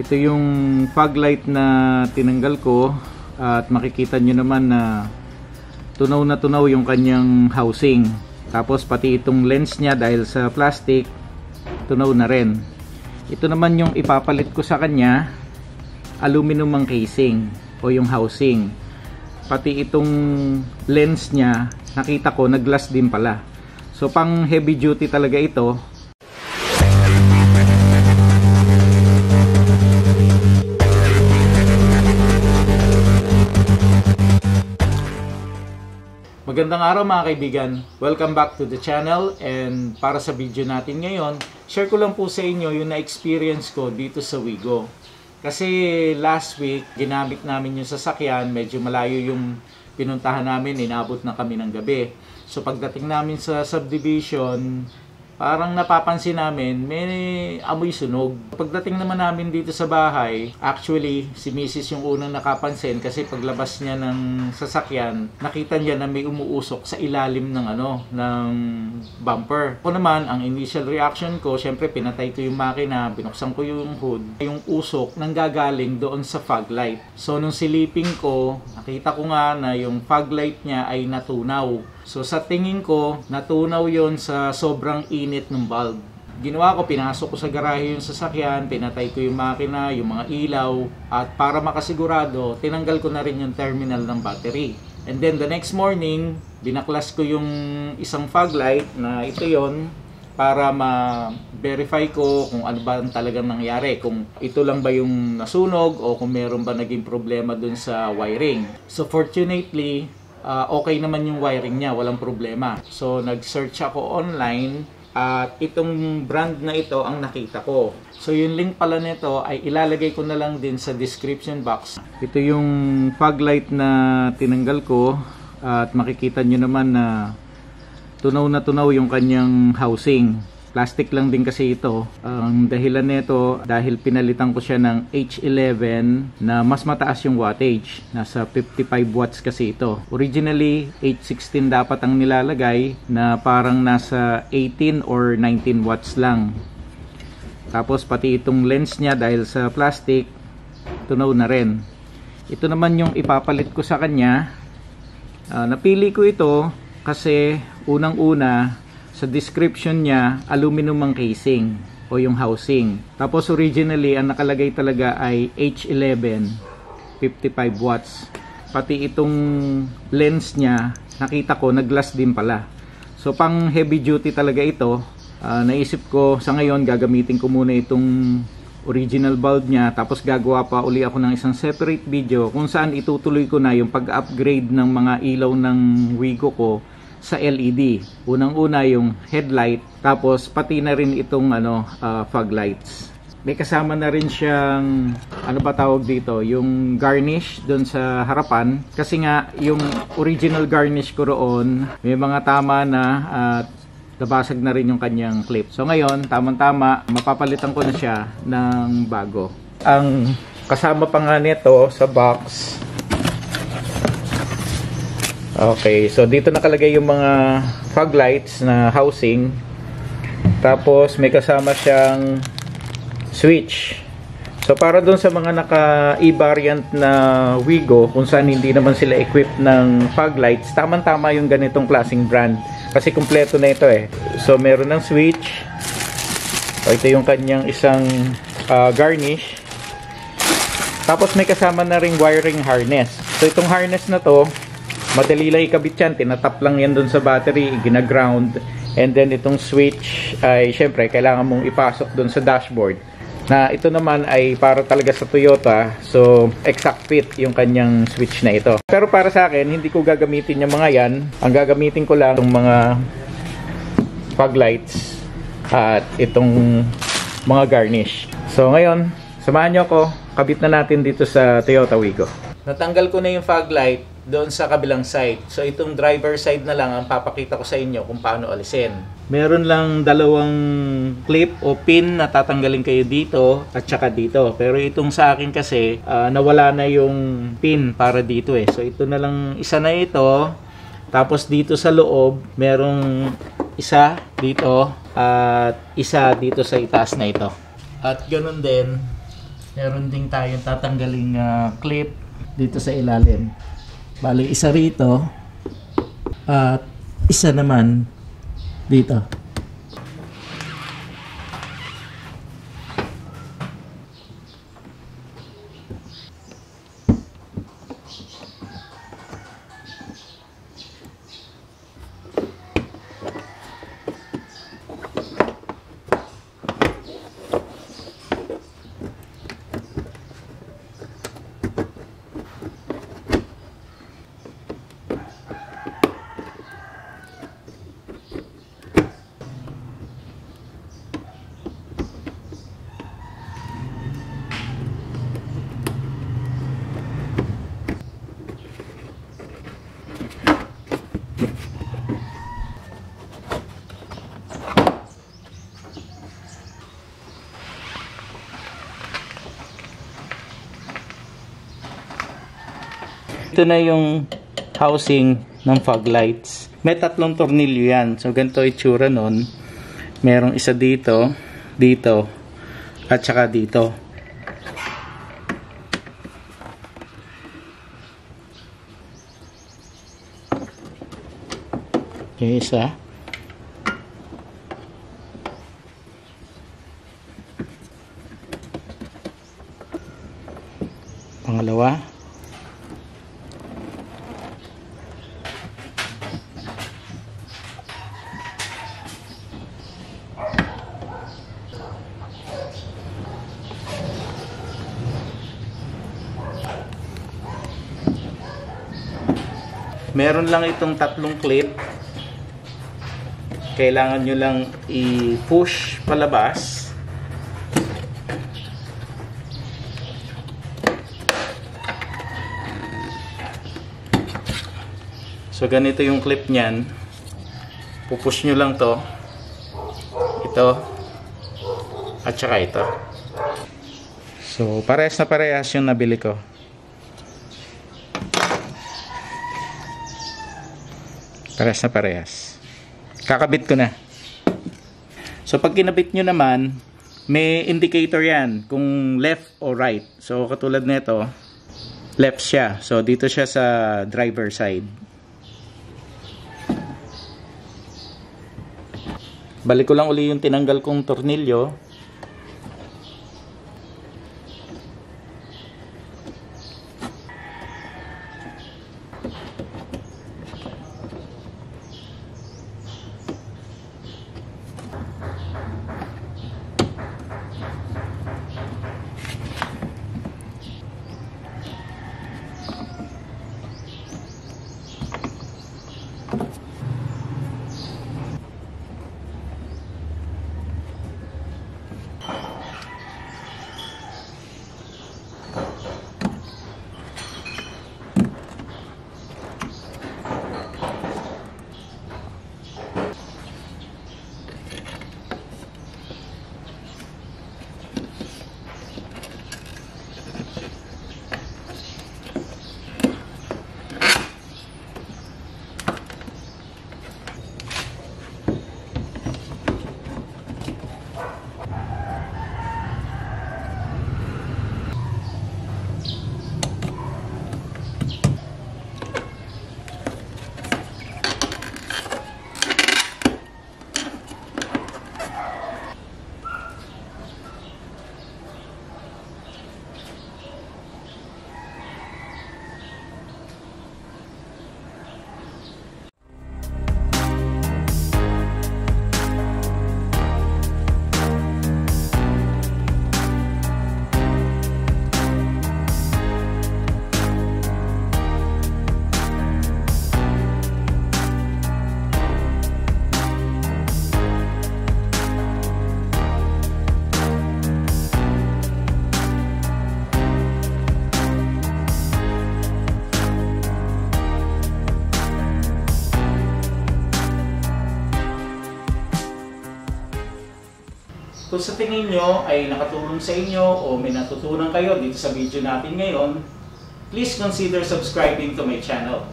Ito yung fog light na tinanggal ko at makikita nyo naman na tunaw yung kanyang housing. Tapos pati itong lens niya dahil sa plastic, tunaw na rin. Ito naman yung ipapalit ko sa kanya, aluminum ang casing o yung housing. Pati itong lens niya, nakita ko nag-glass din pala. So pang heavy duty talaga ito. Magandang araw mga kaibigan, welcome back to the channel, and para sa video natin ngayon, share ko lang po sa inyo yung na-experience ko dito sa Wigo. Kasi last week, ginamit namin yung sasakyan, medyo malayo yung pinuntahan namin, inabot na kami ng gabi. So pagdating namin sa subdivision, parang napapansin namin may amoy sunog. Pagdating naman namin dito sa bahay, actually si Mrs. yung unang nakapansin kasi paglabas niya ng sasakyan, nakita niya na may umuusok sa ilalim ng ng bumper. Ako naman, ang initial reaction ko, syempre pinatay ko yung makina, binuksan ko yung hood. Yung usok nanggagaling doon sa fog light. So nung siliping ko, nakita ko nga na yung fog light niya ay natunaw. So sa tingin ko, natunaw yon sa sobrang init ng bulb. Ginawa ko, pinasok ko sa garahe yung sasakyan, pinatay ko yung makina, yung mga ilaw, at para makasigurado, tinanggal ko na rin yung terminal ng battery. And then the next morning, binaklas ko yung isang fog light na ito yon para ma-verify ko kung ano ba talagang nangyari. Kung ito lang ba yung nasunog o kung meron ba naging problema dun sa wiring. So fortunately, okay naman yung wiring niya, walang problema. So nag-search ako online at itong brand na ito ang nakita ko. So yung link pala nito ay ilalagay ko na lang din sa description box. Ito yung fog light na tinanggal ko at makikita nyo naman na tunaw yung kanyang housing. Plastic lang din kasi ito. Ang dahilan nito dahil pinalitan ko siya ng H11 na mas mataas yung wattage. Nasa 55 watts kasi ito. Originally, H16 dapat ang nilalagay na parang nasa 18 or 19 watts lang. Tapos pati itong lens niya dahil sa plastic, tunaw na rin. Ito naman yung ipapalit ko sa kanya. Napili ko ito kasi unang-una, sa description niya, aluminum ang casing o yung housing. Tapos originally, ang nakalagay talaga ay H11, 55 watts. Pati itong lens niya, nakita ko, nag-glass din pala. So pang heavy duty talaga ito. Naisip ko, sa ngayon, gagamitin ko muna itong original bulb niya. Tapos gagawa pa uli ako ng isang separate video kung saan itutuloy ko na yung pag-upgrade ng mga ilaw ng Wigo ko sa LED. Unang-una yung headlight, tapos pati na rin itong fog lights. May kasama na rin siyang ba tawag dito, yung garnish doon sa harapan kasi nga yung original garnish ko roon may mga tama na at nabasag na rin yung kanyang clip. So ngayon, tamang-tama, mapapalitan ko na siya ng bago. Ang kasama pa nga nito sa box, okay, so dito nakalagay yung mga fog lights na housing. Tapos may kasama siyang switch. So para dun sa mga naka-e-variant na Wigo, kung saan hindi naman sila equipped ng fog lights, tamang-tama yung ganitong klaseng brand. Kasi kumpleto na ito eh. So meron ng switch. So, ito yung kanyang isang garnish. Tapos may kasama na ring wiring harness. So itong harness na to, madali lang ikabit yan, tinatap lang yan dun sa battery, gina-ground, and then itong switch ay syempre kailangan mong ipasok dun sa dashboard. Na ito naman ay para talaga sa Toyota, so exact fit yung kanyang switch na ito. Pero para sa akin, hindi ko gagamitin yung mga yan. Ang gagamitin ko lang itong mga fog lights at itong mga garnish. So ngayon, samahan nyo ako, kabit na natin dito sa Toyota Wigo. Natanggal ko na yung fog light doon sa kabilang side. So itong driver side na lang ang papakita ko sa inyo kung paano alisin. Meron lang dalawang clip o pin na tatanggalin kayo dito at saka dito. Pero itong sa akin kasi nawala na yung pin para dito eh. So ito na lang, isa na ito. Tapos dito sa loob merong isa dito at isa dito sa itaas na ito. At ganun din Meron din tayong tatanggaling clip dito sa ilalim. Bali, isa rito at isa naman dito. Ito na yung housing ng fog lights. May 3 tornilyo yan. So, ganito itsura nun. Merong isa dito, dito, at saka dito. Okay, isa. Pangalawa. Meron lang itong 3 clip. Kailangan nyo lang i-push palabas. So ganito yung clip nyan. Pupush nyo lang to. Ito. At saka ito. So parehas na parehas yung nabili ko. Parehas na parehas. Kakabit ko na. So pag kinabit nyo naman, may indicator yan kung left or right. So katulad nito, left siya. So dito siya sa driver side. Balik ko lang uli yung tinanggal kong tornilyo. Kung sa tingin nyo ay nakatulong sa inyo o may natutunan kayo dito sa video natin ngayon, please consider subscribing to my channel.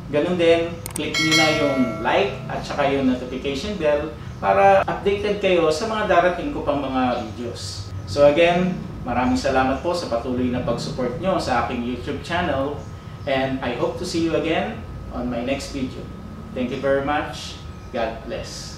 Ganun din, click nyo na yung like at saka yung notification bell para updated kayo sa mga darating ko pang mga videos. So again, Maraming salamat po sa patuloy na pag-support nyo sa aking YouTube channel, and I hope to see you again on my next video. Thank you very much. God bless.